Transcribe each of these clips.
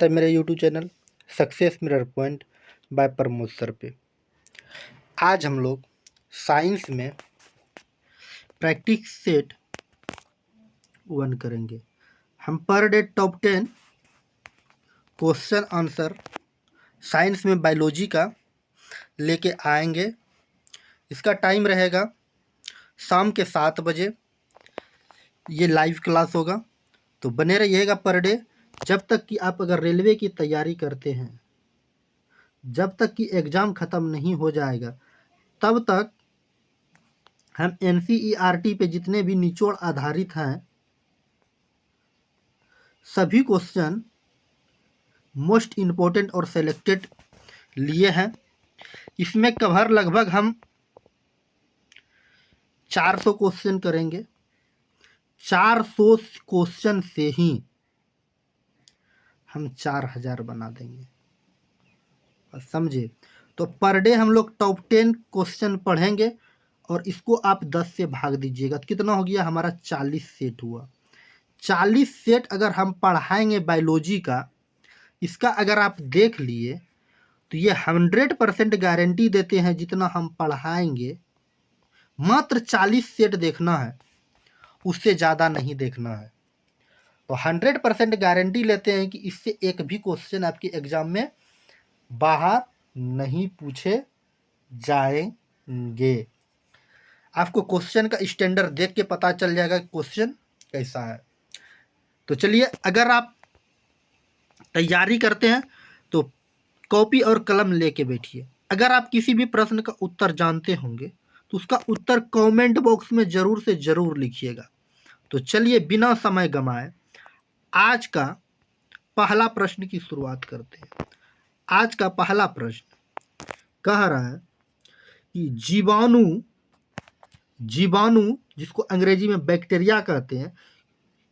स्वागत है मेरे YouTube channel success mirror point by Pramod sir पे। आज हम लोग साइंस में प्रैक्टिस सेट 1 करेंगे। हम per day top 10 question answer science में बायोलॉजी का लेके आएंगे। इसका टाइम रहेगा शाम के 7 बजे। ये लाइव क्लास होगा, तो बने रहिएगा पर डे। जब तक कि आप अगर रेलवे की तैयारी करते हैं, जब तक कि एग्ज़ाम ख़त्म नहीं हो जाएगा, तब तक हम NCERT पे जितने भी निचोड़ आधारित हैं सभी क्वेश्चन मोस्ट इम्पोर्टेंट और सेलेक्टेड लिए हैं। इसमें कवर लगभग हम 400 क्वेश्चन करेंगे। 400 क्वेश्चन से ही हम 4000 बना देंगे, समझे। तो पर डे हम लोग टॉप 10 क्वेश्चन पढ़ेंगे और इसको आप 10 से भाग दीजिएगा। कितना हो गया हमारा? 40 सेट हुआ। 40 सेट अगर हम पढ़ाएंगे बायोलॉजी का, इसका अगर आप देख लिए तो ये 100% गारंटी देते हैं जितना हम पढ़ाएंगे मात्र 40 सेट देखना है, उससे ज़्यादा नहीं देखना है। तो 100% गारंटी लेते हैं कि इससे एक भी क्वेश्चन आपके एग्ज़ाम में बाहर नहीं पूछे जाएंगे। आपको क्वेश्चन का स्टैंडर्ड देख के पता चल जाएगा क्वेश्चन कैसा है। तो चलिए, अगर आप तैयारी करते हैं तो कॉपी और कलम लेके बैठिए। अगर आप किसी भी प्रश्न का उत्तर जानते होंगे तो उसका उत्तर कमेंट बॉक्स में ज़रूर से ज़रूर लिखिएगा। तो चलिए, बिना समय गंवाए आज का पहला प्रश्न की शुरुआत करते हैं। आज का पहला प्रश्न कह रहा है कि जीवाणु जिसको अंग्रेजी में बैक्टीरिया कहते हैं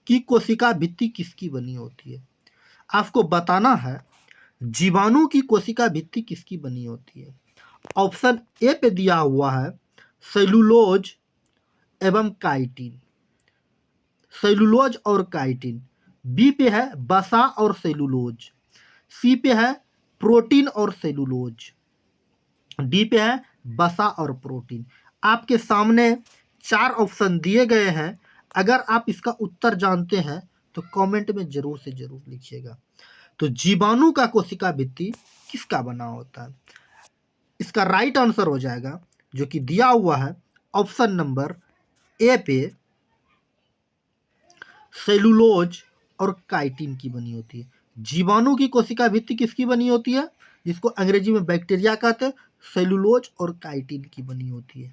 की कोशिका भित्ति किसकी बनी होती है। आपको बताना है जीवाणु की कोशिका भित्ति किसकी बनी होती है। ऑप्शन ए पे दिया हुआ है सेलुलोज एवं काइटिन, सेलुलोज और काइटिन। बी पे है वसा और सेलुलोज। सी पे है प्रोटीन और सेलुलोज। डी पे है वसा और प्रोटीन। आपके सामने 4 ऑप्शन दिए गए हैं। अगर आप इसका उत्तर जानते हैं तो कमेंट में ज़रूर से ज़रूर लिखिएगा। तो जीवाणु का कोशिका भित्ति किसका बना होता है? इसका राइट आंसर हो जाएगा जो कि दिया हुआ है ऑप्शन नंबर ए पे सेलुलोज और काइटिन की बनी होती है। जीवाणु की कोशिका भित्ति किसकी बनी होती है, जिसको अंग्रेजी में बैक्टीरिया कहते हैं, सेलुलोज और काइटिन की बनी होती है।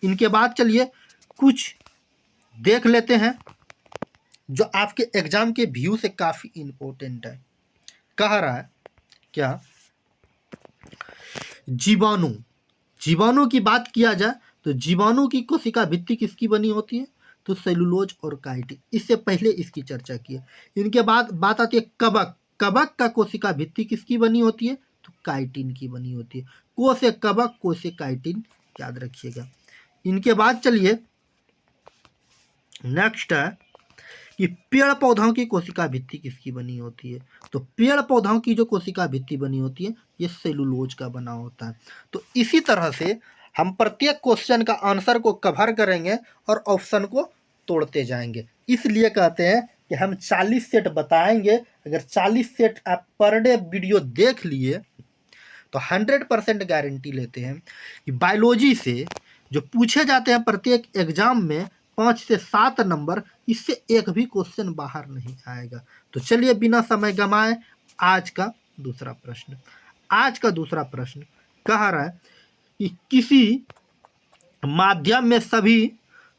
इनके बाद चलिए कुछ देख लेते हैं जो आपके एग्जाम के व्यू से काफ़ी इम्पोर्टेंट है। कह रहा है क्या, जीवाणु की बात किया जाए तो जीवाणु की कोशिका भित्ति किसकी बनी होती है, तो सेलुलोज और काइटिन। इससे पहले इसकी चर्चा की है। इनके बाद बात आती है कवक। कवक का कोशिका भित्ति किसकी बनी होती है, तो काइटिन की बनी होती है। को से कवक, को से काइटिन, याद रखिएगा। इनके बाद चलिए नेक्स्ट है कि पेड़ पौधों की कोशिका भित्ति किसकी बनी होती है। तो पेड़ पौधों की जो कोशिका भित्ति बनी होती है ये सेलुलोज का बना होता है। तो इसी तरह से हम प्रत्येक क्वेश्चन का आंसर को कवर करेंगे और ऑप्शन को तोड़ते जाएंगे। इसलिए कहते हैं कि हम 40 सेट बताएंगे। अगर 40 सेट आप पर डे वीडियो देख लिए तो 100% गारंटी लेते हैं कि बायोलॉजी से जो पूछे जाते हैं प्रत्येक एग्जाम में 5 से 7 नंबर, इससे एक भी क्वेश्चन बाहर नहीं आएगा। तो चलिए बिना समय गंवाए आज का दूसरा प्रश्न। आज का दूसरा प्रश्न कह रहा है कि किसी माध्यम में सभी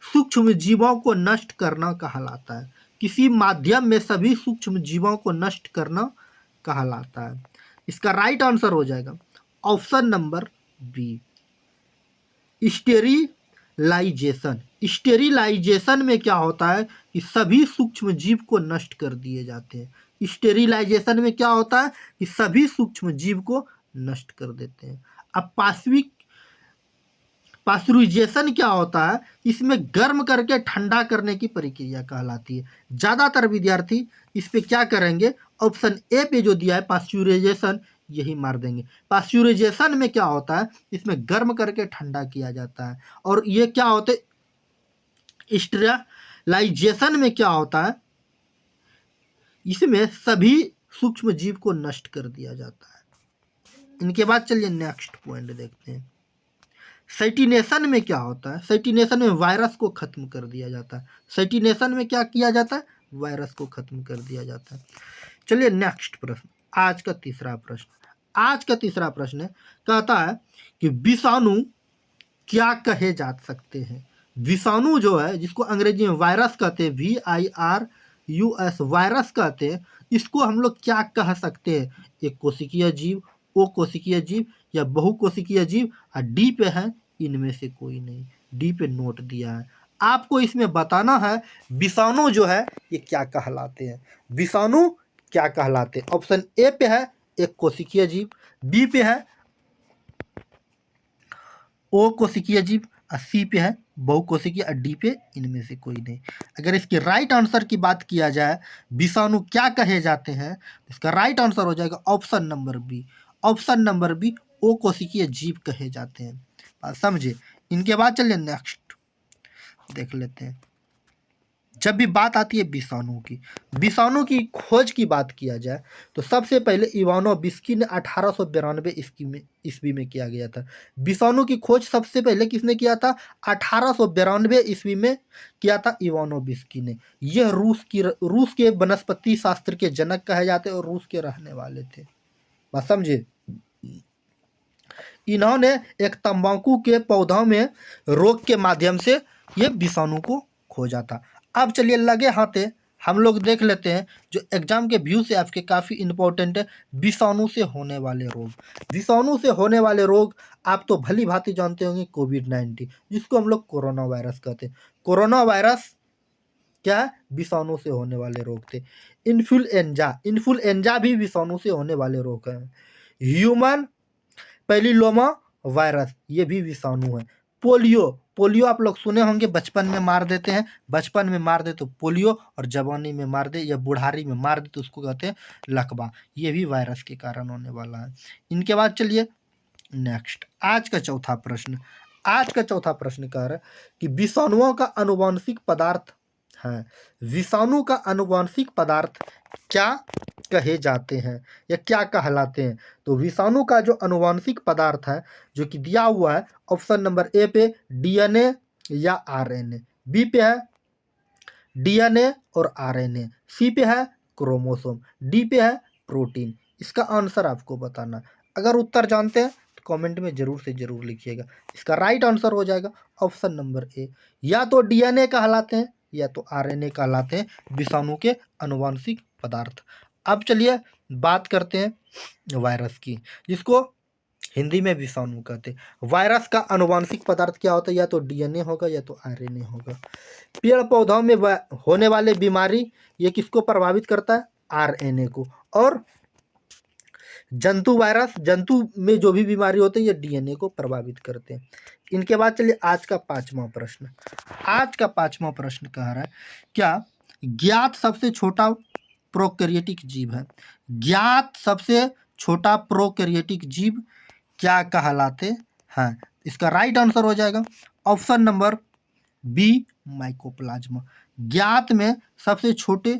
सूक्ष्म जीवों को नष्ट करना कहलाता है। किसी माध्यम में सभी सूक्ष्म जीवों को नष्ट करना कहलाता है। इसका राइट आंसर हो जाएगा option number B, sterilization. Sterilization में क्या होता है कि सभी सूक्ष्म जीव को नष्ट कर दिए जाते हैं। स्टेरिलाइजेशन में क्या होता है कि सभी सूक्ष्म जीव को नष्ट कर देते हैं। अब पास्चुराइजेशन क्या होता है, इसमें गर्म करके ठंडा करने की प्रक्रिया कहलाती है। ज़्यादातर विद्यार्थी इस पे क्या करेंगे, ऑप्शन ए पे जो दिया है पास्चुराइजेशन, यही मार देंगे। पास्चुराइजेशन में क्या होता है, इसमें गर्म करके ठंडा किया जाता है। और ये क्या होता है, स्टेरिलाइजेशन में क्या होता है, इसमें सभी सूक्ष्म जीव को नष्ट कर दिया जाता है। इनके बाद चलिए नेक्स्ट पॉइंट देखते हैं। सेटिनेशन में क्या होता है, सेटिनेशन में वायरस को खत्म कर दिया जाता है। सेटिनेशन में क्या किया जाता है, वायरस को खत्म कर दिया जाता है। चलिए नेक्स्ट प्रश्न, आज का तीसरा प्रश्न। आज का तीसरा प्रश्न कहता है कि विषाणु क्या कहे जा सकते हैं। विषाणु जो है, जिसको अंग्रेजी में वायरस कहते हैं, VIRUS वायरस कहते हैं, इसको हम लोग क्या कह सकते हैं। एक कोशिकीय जीव, ओ कोशिकीय जीव या बहुकोशिकीय जीव, और डी पे है इनमें से कोई नहीं। डी पे नोट दिया है। आपको इसमें बताना है विषाणु जो है ये क्या कहलाते हैं। विषाणु क्या कहलाते हैं। ऑप्शन ए पे है एक कोशिकीय जीव, बी पे है ओ कोशिकीय जीव, और सी पे है बहुकोशिकीय, और डी पे इनमें से कोई नहीं। अगर इसके राइट आंसर की बात किया जाए, विषाणु क्या कहे जाते हैं, इसका राइट आंसर हो जाएगा option number B. Option number B, ओ कोशिकीय जीव कहे जाते हैं। बात समझे। इनके बाद चलिए नेक्स्ट देख लेते हैं। जब भी बात आती है विषाणु की, विषाणु की खोज की बात किया जाए तो सबसे पहले इवानोविस्की ने 1892 ईस्वी में किया गया था। विषाणु की खोज सबसे पहले किसने किया था, 1892 ईस्वी में किया था इवानोविस्की ने। यह रूस के वनस्पति शास्त्र के जनक कहे जाते और रूस के रहने वाले थे। बात समझे। इन्होंने एक तंबाकू के पौधों में रोग के माध्यम से ये विषाणु को खोजा था। अब चलिए लगे हाथे हम लोग देख लेते हैं जो एग्जाम के व्यू से आपके काफ़ी इंपॉर्टेंट है, विषाणु से होने वाले रोग। विषाणु से होने वाले रोग आप तो भली भांति जानते होंगे, कोविड-19 जिसको हम लोग कोरोना वायरस कहते हैं। कोरोना वायरस क्या है, विषाणु से होने वाले रोग थे। इन्फ्लुएंजा भी विषाणु से होने वाले रोग हैं। ह्यूमन पैपिलोमा वायरस ये भी विषाणु है। पोलियो आप लोग सुने होंगे, बचपन में मार देते हैं, बचपन में मार दे तो पोलियो, और जवानी में मार दे या बुढ़ारी में मार दे तो उसको कहते हैं लकवा। ये भी वायरस के कारण होने वाला है। इनके बाद चलिए नेक्स्ट, आज का चौथा प्रश्न। आज का चौथा प्रश्न कह रहा है कि विषाणुओं का आनुवंशिक पदार्थ है, विषाणु का आनुवंशिक पदार्थ क्या कहे जाते हैं या क्या कहलाते हैं। तो विषाणु का जो आनुवंशिक पदार्थ है जो कि दिया हुआ है, ऑप्शन नंबर ए पे DNA या RNA, बी पे है DNA और RNA, सी पे है क्रोमोसोम, डी पे है प्रोटीन। इसका आंसर आपको बताना। अगर उत्तर जानते हैं तो कमेंट में जरूर से जरूर लिखिएगा। इसका राइट आंसर हो जाएगा ऑप्शन नंबर ए, या तो DNA कहलाते हैं या तो RNA कहलाते हैं विषाणु के आनुवंशिक पदार्थ। अब चलिए बात करते हैं वायरस की, जिसको हिंदी में विषाणु कहते हैं। वायरस का आनुवंशिक पदार्थ क्या होता है, या तो DNA होगा या तो RNA होगा। पेड़ पौधों में होने वाले बीमारी ये किसको प्रभावित करता है, RNA को। और जंतु वायरस, जंतु में जो भी बीमारी होती है ये DNA को प्रभावित करते हैं। इनके बाद चलिए आज का पांचवा प्रश्न। आज का पांचवा प्रश्न कह रहा है क्या ज्ञात सबसे छोटा प्रोकैरियोटिक जीव है। ज्ञात सबसे छोटा प्रोकैरियोटिक जीव क्या कहलाते हैं। इसका राइट आंसर हो जाएगा ऑप्शन नंबर बी, माइकोप्लाज्मा। ज्ञात में सबसे छोटे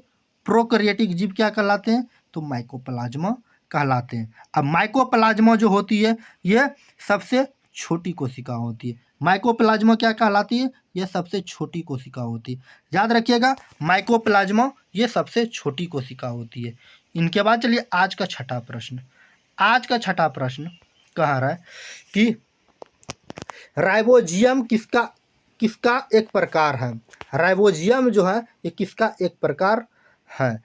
प्रोकैरियोटिक जीव क्या कहलाते हैं, तो माइकोप्लाज्मा कहलाते हैं। अब माइकोप्लाज्मा जो होती है ये सबसे छोटी कोशिका होती है। माइकोप्लाज्मा क्या कहलाती है, यह सबसे छोटी कोशिका होती है। याद रखिएगा, माइकोप्लाज्मा ये सबसे छोटी कोशिका होती है। इनके बाद चलिए आज का छठा प्रश्न। आज का छठा प्रश्न कह रहा है कि राइबोजियम किसका एक प्रकार है। राइबोजियम जो है ये किसका एक प्रकार है।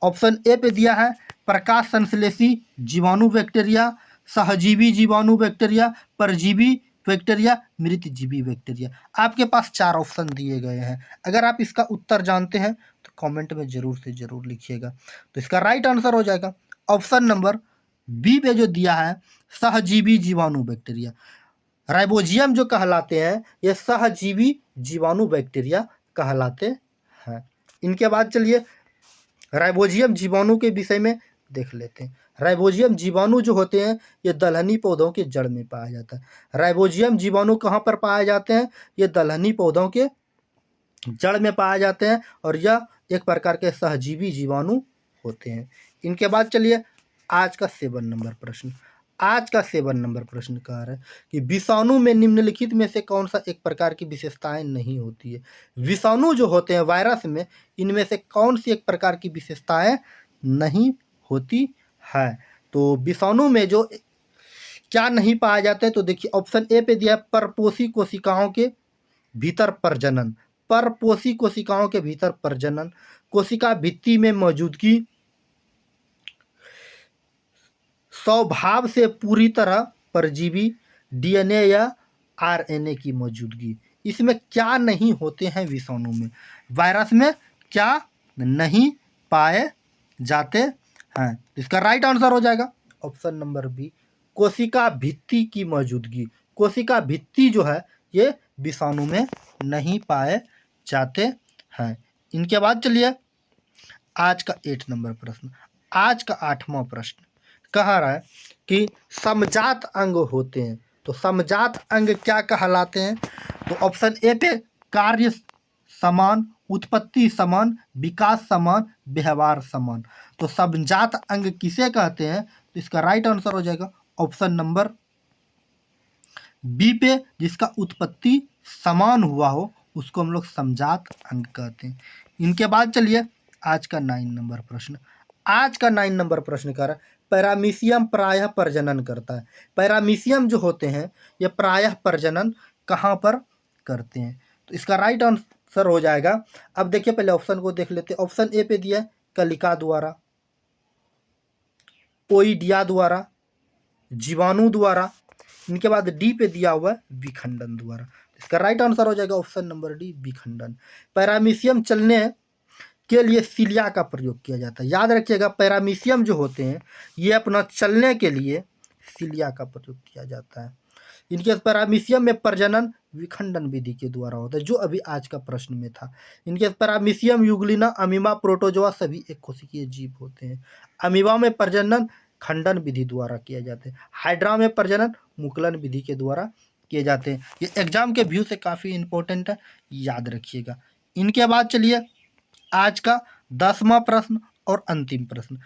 ऑप्शन ए पे दिया है प्रकाश संश्लेषी जीवाणु बैक्टीरिया, सहजीवी जीवाणु बैक्टीरिया, परजीवी बैक्टीरिया, मृतजीवी बैक्टीरिया। आपके पास 4 ऑप्शन दिए गए हैं। अगर आप इसका उत्तर जानते हैं तो कमेंट में जरूर से जरूर लिखिएगा। तो इसका राइट आंसर हो जाएगा ऑप्शन नंबर बी पे जो दिया है सहजीवी जीवाणु बैक्टीरिया। राइबोजियम जो कहलाते हैं ये सहजीवी जीवाणु बैक्टीरिया कहलाते हैं। इनके बाद चलिए राइबोजियम जीवाणु के विषय में देख लेते हैं। राइबोजियम जीवाणु जो होते हैं ये दलहनी पौधों के जड़ में पाया जाता है। राइबोजियम जीवाणु कहाँ पर पाए जाते हैं? ये दलहनी पौधों के जड़ में पाए जाते हैं और यह एक प्रकार के सहजीवी जीवाणु होते हैं। इनके बाद चलिए आज का 7 नंबर प्रश्न। आज का 7 नंबर प्रश्न कह रहा है कि विषाणु में निम्नलिखित में से कौन सा एक प्रकार की विशेषताएं नहीं होती है। विषाणु जो होते हैं वायरस में, इनमें से कौन सी एक प्रकार की विशेषताएं नहीं होती है। तो विषाणु में जो क्या नहीं पाए जाते हैं, तो देखिए ऑप्शन ए पे दिया है परपोषी कोशिकाओं के भीतर प्रजनन। परपोषी कोशिकाओं के भीतर प्रजनन, कोशिका भित्ति में मौजूदगी, स्वभाव से पूरी तरह परजीवी, डीएनए या आरएनए की मौजूदगी। इसमें क्या नहीं होते हैं विषाणु में, वायरस में क्या नहीं पाए जाते हैं। इसका राइट आंसर हो जाएगा ऑप्शन नंबर बी, कोशिका भित्ति की मौजूदगी। कोशिका भित्ति जो है ये विषाणु में नहीं पाए जाते हैं। इनके बाद चलिए आज का 8 नंबर प्रश्न। आज का 8वां प्रश्न कह रहा है कि समजात अंग होते हैं, तो समजात अंग क्या कहलाते हैं। तो ऑप्शन ए पे कार्य समान, उत्पत्ति समान, विकास समान, व्यवहार समान। तो समजात अंग किसे कहते हैं, तो इसका राइट आंसर हो जाएगा ऑप्शन नंबर बी पे, जिसका उत्पत्ति समान हुआ हो उसको हम लोग समजात अंग कहते हैं। इनके बाद चलिए आज का 9 नंबर प्रश्न। आज का 9 नंबर प्रश्न कह रहा है पैरामीशियम प्रायः प्रजनन करता है। पैरामीशियम जो होते हैं ये प्रायः प्रजनन कहाँ पर करते हैं, तो इसका राइट आंसर हो जाएगा। अब देखिए पहले ऑप्शन को देख लेते हैं। ऑप्शन ए पे दिया है कलिका द्वारा, ओइडिया द्वारा, जीवाणु द्वारा। इनके बाद डी पे दिया हुआ है विखंडन द्वारा। इसका राइट आंसर हो जाएगा ऑप्शन नंबर डी, विखंडन। पैरामीशियम चलने के लिए सिलिया का प्रयोग किया जाता है। याद रखिएगा पैरामीशियम जो होते हैं ये अपना चलने के लिए सिलिया का प्रयोग किया जाता है। इनके पैरामीशियम में प्रजनन विखंडन विधि के द्वारा होता है, जो अभी आज का प्रश्न में था। इनके पैरामीशियम, यूग्लिना, अमीबा, प्रोटोजोआ सभी एक कोशिकीय जीव होते हैं। अमीबा में प्रजनन खंडन विधि द्वारा किया जाते हैं। हाइड्रा में प्रजनन मुकुलन विधि के द्वारा किए जाते हैं। ये एग्जाम के व्यू से काफ़ी इंपॉर्टेंट है, याद रखिएगा। इनके बाद चलिए आज का 10वां प्रश्न और अंतिम प्रश्न।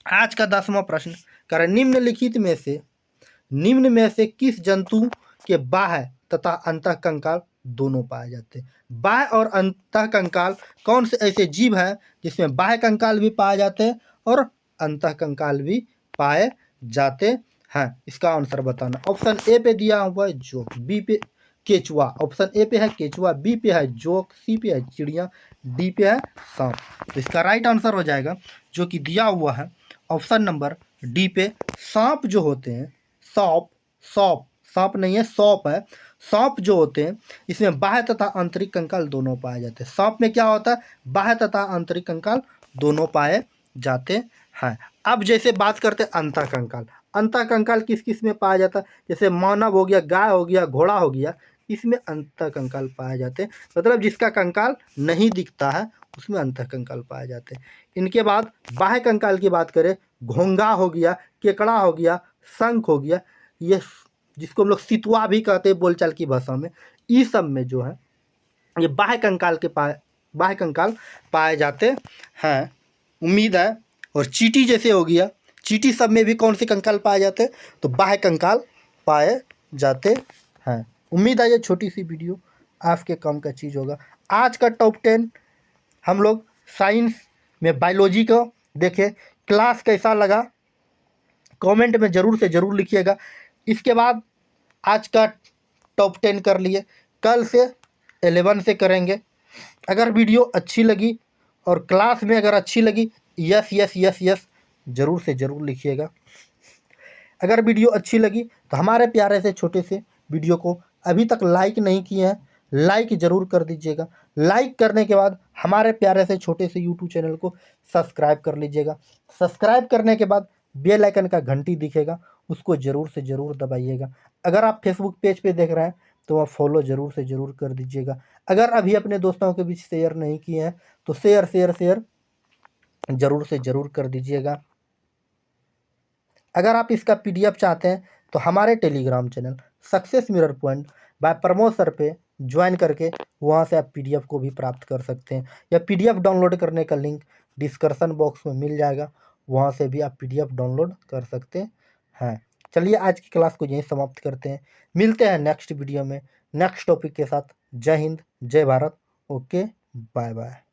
आज का 10वां प्रश्न कर निम्नलिखित में से किस जंतु के बाह्य तथा अंतःकंकाल दोनों पाए जाते हैं। बाह्य और अंतःकंकाल कौन से ऐसे जीव हैं जिसमें बाह्य कंकाल भी पाए जाते हैं और अंतःकंकाल भी पाए जाते हैं। इसका आंसर बताना। ऑप्शन ए पे दिया हुआ है जोक, बी पे केचुआ। ऑप्शन ए पे है केचुआ, बी पे है जोक, सी पे है चिड़िया, डी पे है सांप। तो इसका राइट आंसर हो जाएगा जो कि दिया हुआ है ऑप्शन नंबर डी पे। सांप जो होते हैं, सांप नहीं है, सौंप है। सांप जो होते हैं इसमें बाह्य तथा आंतरिक कंकाल दोनों पाए जाते हैं। सांप में क्या होता है, बाह्य तथा आंतरिक कंकाल दोनों पाए जाते हैं। अब जैसे बात करते हैं अंतःकंकाल। अंतःकंकाल किस किस में पाया जाता है, जैसे मानव हो गया, गाय हो गया, घोड़ा हो गया, इसमें अंतःकंकाल पाए जाते हैं। मतलब जिसका कंकाल नहीं दिखता है उसमें अंतःकंकाल पाए जाते हैं। इनके बाद बाह्य कंकाल की बात करें, घोंघा हो गया, केकड़ा हो गया, शंख हो गया, ये जिसको हम लोग सितुआ भी कहते हैं बोलचाल की भाषा में, इस सब में जो है ये बाह्य कंकाल पाए जाते हैं। उम्मीद है। और चींटी जैसे हो गया, चींटी सब में भी कौन से कंकाल पाए जाते हैं, तो बाह्य कंकाल पाए जाते हैं। उम्मीद है ये छोटी सी वीडियो आपके काम का चीज़ होगा। आज का टॉप 10 हम लोग साइंस में बायोलॉजी को देखे। क्लास कैसा लगा कमेंट में ज़रूर से ज़रूर लिखिएगा। इसके बाद आज का टॉप 10 कर लिए, कल से 11 से करेंगे। अगर वीडियो अच्छी लगी और क्लास में अगर अच्छी लगी, यस यस यस यस ज़रूर से ज़रूर लिखिएगा। अगर वीडियो अच्छी लगी तो हमारे प्यारे से छोटे से वीडियो को अभी तक लाइक नहीं किए हैं, लाइक ज़रूर कर दीजिएगा। लाइक करने के बाद हमारे प्यारे से छोटे से यूट्यूब चैनल को सब्सक्राइब कर लीजिएगा। सब्सक्राइब करने के बाद बेल आइकन का घंटी दिखेगा, उसको ज़रूर से ज़रूर दबाइएगा। अगर आप फेसबुक पेज पे देख रहे हैं तो आप फॉलो ज़रूर से ज़रूर कर दीजिएगा। अगर अभी अपने दोस्तों के बीच शेयर नहीं किए हैं तो शेयर ज़रूर से ज़रूर कर दीजिएगा। अगर आप इसका पीडीएफ चाहते हैं तो हमारे Telegram channel success mirror point by Pramod sir पे ज्वाइन करके वहाँ से आप पीडीएफ को भी प्राप्त कर सकते हैं, या पीडीएफ डाउनलोड करने का लिंक डिस्क्रिप्शन बॉक्स में मिल जाएगा, वहाँ से भी आप पीडीएफ डाउनलोड कर सकते हैं। चलिए आज की क्लास को यहीं समाप्त करते हैं, मिलते हैं नेक्स्ट वीडियो में नेक्स्ट टॉपिक के साथ। जय हिंद, जय भारत। Okay, bye bye.